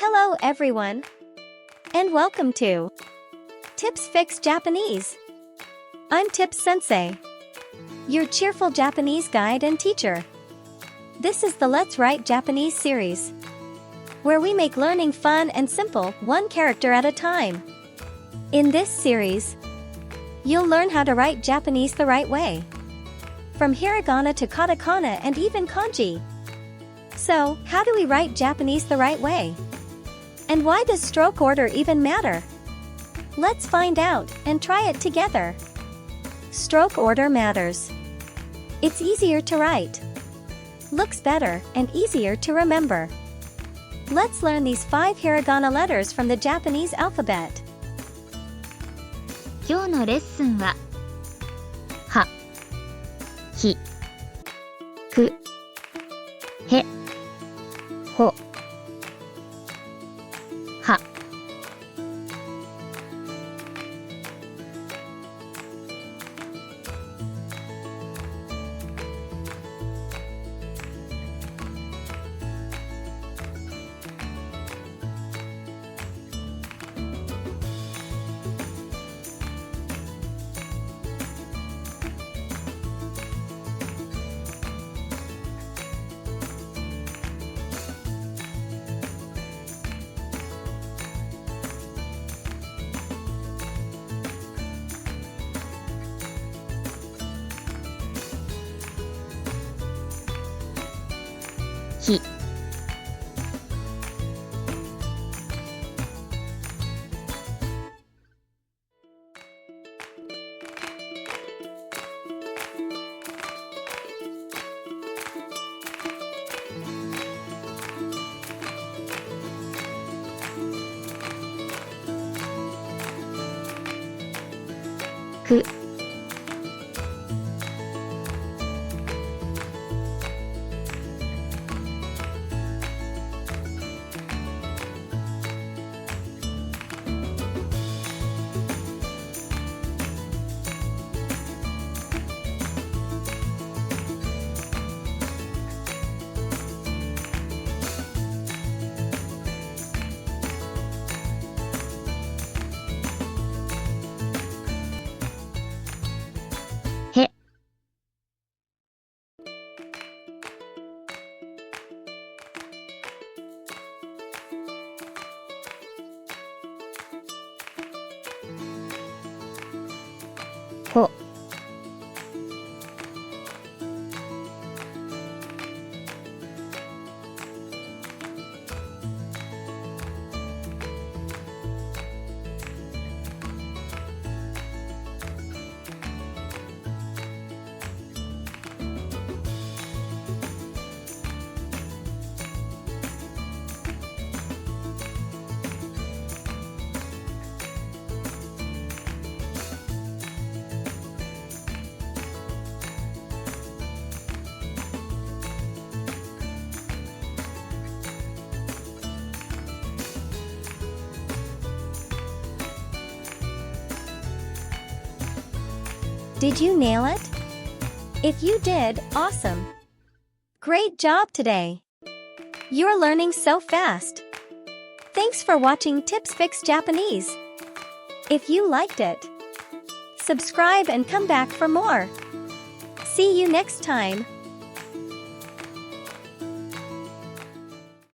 Hello everyone, and welcome to Tips Fix Japanese. I'm Tips Sensei, your cheerful Japanese guide and teacher. This is the Let's Write Japanese series, where we make learning fun and simple, one character at a time. In this series, you'll learn how to write Japanese the right way, from hiragana to katakana and even kanji. So, how do we write Japanese the right way? And why does stroke order even matter? Let's find out and try it together. Stroke order matters. It's easier to write, looks better, and easier to remember. Let's learn these 5 hiragana letters from the Japanese alphabet. 今日のレッスンはは、ひ、く、へ、ほ、は。ひ、く、へ。ほ。Did you nail it? If you did, awesome! Great job today! You're learning so fast! Thanks for watching Tips Fix Japanese! If you liked it, subscribe and come back for more! See you next time!